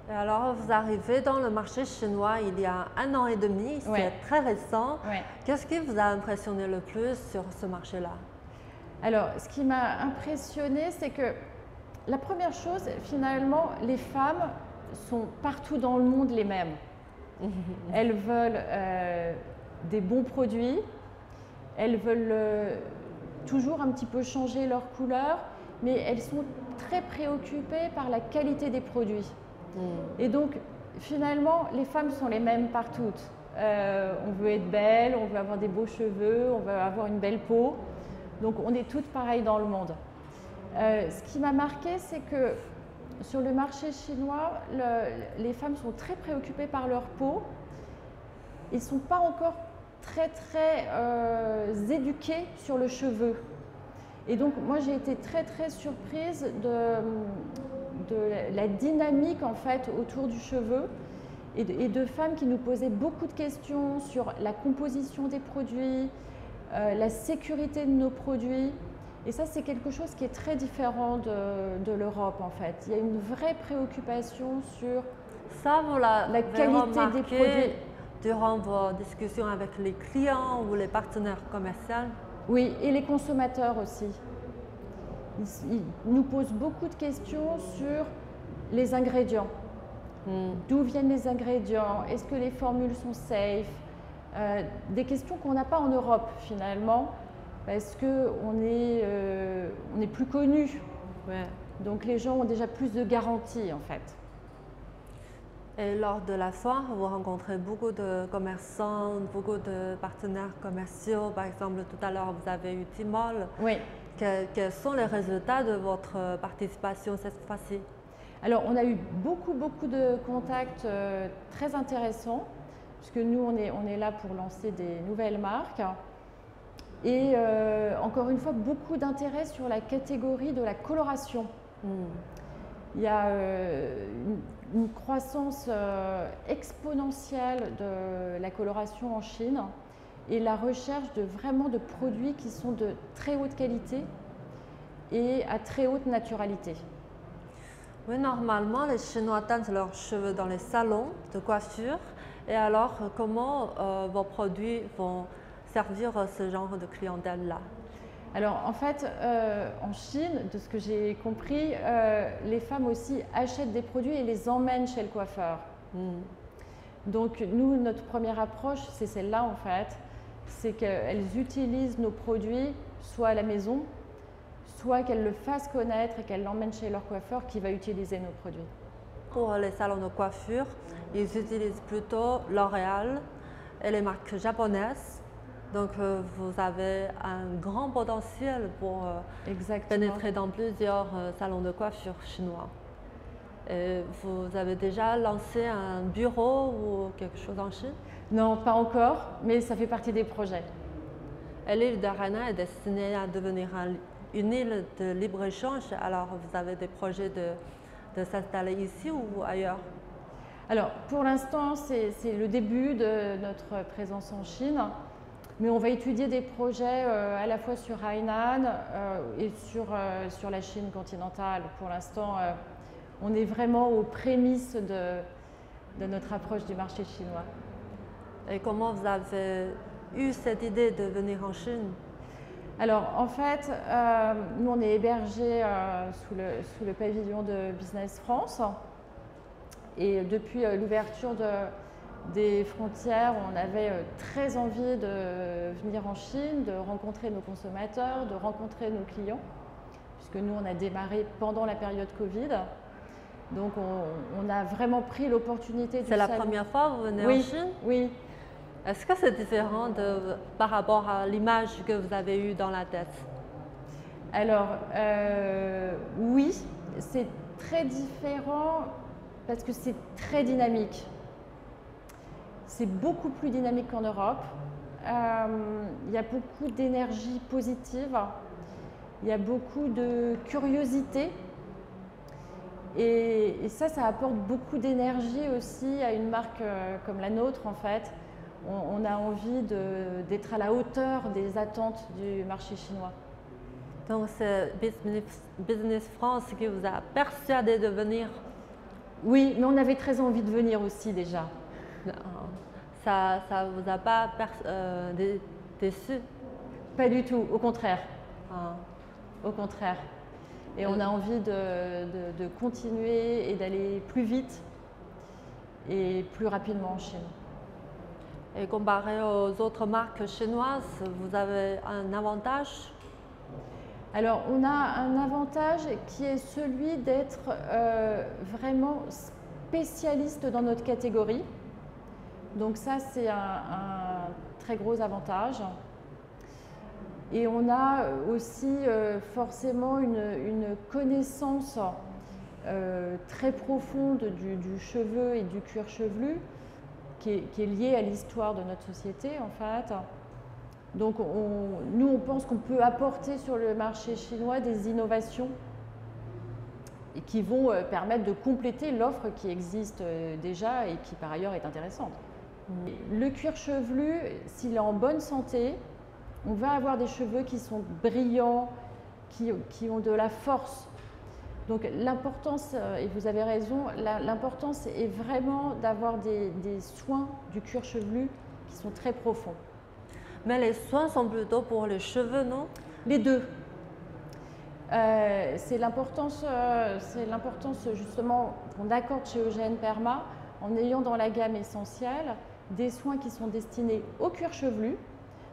Et alors, vous arrivez dans le marché chinois il y a 1 an et demi, c'est Ouais. très récent. Ouais. Qu'est-ce qui vous a impressionné le plus sur ce marché-là? Alors, ce qui m'a impressionné, c'est que la première chose, finalement, les femmes sont partout dans le monde les mêmes. Elles veulent des bons produits, elles veulent toujours un petit peu changer leur couleur, mais elles sont très préoccupées par la qualité des produits. Et donc, finalement, les femmes sont les mêmes partout. On veut être belle, on veut avoir des beaux cheveux, on veut avoir une belle peau. Donc, on est toutes pareilles dans le monde. Ce qui m'a marqué, c'est que sur le marché chinois, les femmes sont très préoccupées par leur peau. Ils ne sont pas encore très éduqués sur le cheveu. Et donc, moi, j'ai été très surprise de la dynamique en fait autour du cheveu et de femmes qui nous posaient beaucoup de questions sur la composition des produits, la sécurité de nos produits. Et ça, c'est quelque chose qui est très différent de l'Europe en fait. Il y a une vraie préoccupation sur Ça, vous la l'avez qualité des produits. remarqué durant vos discussions avec les clients ou les partenaires commerciaux? Oui, et les consommateurs aussi. Ils nous posent beaucoup de questions sur les ingrédients. D'où viennent les ingrédients? Est-ce que les formules sont safe? Des questions qu'on n'a pas en Europe finalement, parce qu'on est plus connu. Ouais. Donc les gens ont déjà plus de garanties en fait. Et lors de la foire, vous rencontrez beaucoup de commerçants, beaucoup de partenaires commerciaux. Par exemple, tout à l'heure, vous avez eu Tmall. Oui. Quels sont les résultats de votre participation cette fois-ci? Alors, on a eu beaucoup de contacts très intéressants, puisque nous, on est là pour lancer des nouvelles marques. Et encore une fois, beaucoup d'intérêt sur la catégorie de la coloration. Il y a une croissance exponentielle de la coloration en Chine et la recherche vraiment de produits qui sont de très haute qualité et à très haute naturalité. Oui, normalement, les Chinois teintent leurs cheveux dans les salons de coiffure. Et alors, comment vos produits vont servir ce genre de clientèle-là? Alors en fait, en Chine, de ce que j'ai compris, les femmes aussi achètent des produits et les emmènent chez le coiffeur. Donc nous, notre première approche, c'est celle-là en fait, c'est qu'elles utilisent nos produits soit à la maison, soit qu'elles le fassent connaître et qu'elles l'emmènent chez leur coiffeur qui va utiliser nos produits. Pour les salons de coiffure, ils utilisent plutôt L'Oréal et les marques japonaises. Donc, vous avez un grand potentiel pour pénétrer dans plusieurs salons de coiffure chinois. Et vous avez déjà lancé un bureau ou quelque chose en Chine? Non, pas encore, mais ça fait partie des projets. Et l'île d'Arana est destinée à devenir une île de libre-échange. Alors, vous avez des projets de s'installer ici ou ailleurs? Alors, pour l'instant, c'est le début de notre présence en Chine. Mais on va étudier des projets à la fois sur Hainan et sur la Chine continentale. Pour l'instant, on est vraiment aux prémices de notre approche du marché chinois. Et comment vous avez eu cette idée de venir en Chine? Alors, en fait, nous, on est hébergés sous le pavillon de Business France. Et depuis l'ouverture des frontières, on avait très envie de venir en Chine, de rencontrer nos consommateurs, de rencontrer nos clients, puisque nous, on a démarré pendant la période Covid. Donc, on a vraiment pris l'opportunité. C'est la première fois que vous venez en Chine? Oui. Est-ce que c'est différent par rapport à l'image que vous avez eue dans la tête? Alors, oui, c'est très différent parce que c'est très dynamique. C'est beaucoup plus dynamique qu'en Europe. Il y a beaucoup d'énergie positive, il y a beaucoup de curiosité. Et ça apporte beaucoup d'énergie aussi à une marque comme la nôtre en fait. On a envie d'être à la hauteur des attentes du marché chinois. Donc c'est Business France qui vous a persuadé de venir? Oui, mais on avait très envie de venir aussi déjà. Ça vous a pas déçu? Pas du tout, au contraire. Ah. Au contraire. Et on a envie de continuer et d'aller plus vite et plus rapidement en Chine. Et comparé aux autres marques chinoises, vous avez un avantage? Alors, on a un avantage qui est celui d'être vraiment spécialiste dans notre catégorie. Donc ça, c'est un très gros avantage. Et on a aussi forcément une connaissance très profonde du cheveu et du cuir chevelu qui est liée à l'histoire de notre société en fait. Donc nous, on pense qu'on peut apporter sur le marché chinois des innovations et qui vont permettre de compléter l'offre qui existe déjà et qui par ailleurs est intéressante. Le cuir chevelu, s'il est en bonne santé, on va avoir des cheveux qui sont brillants, qui ont de la force. Donc l'importance, et vous avez raison, l'importance est vraiment d'avoir des soins du cuir chevelu qui sont très profonds. Mais les soins sont plutôt pour les cheveux, non? Les deux. C'est l'importance justement qu'on accorde chez Eugène Perma en ayant dans la gamme essentielle des soins qui sont destinés au cuir chevelu.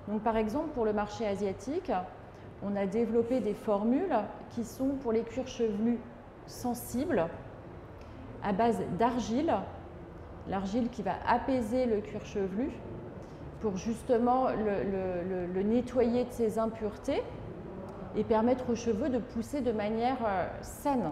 Donc par exemple pour le marché asiatique, on a développé des formules qui sont pour les cuirs chevelus sensibles à base d'argile, l'argile qui va apaiser le cuir chevelu pour justement le nettoyer de ses impuretés et permettre aux cheveux de pousser de manière saine.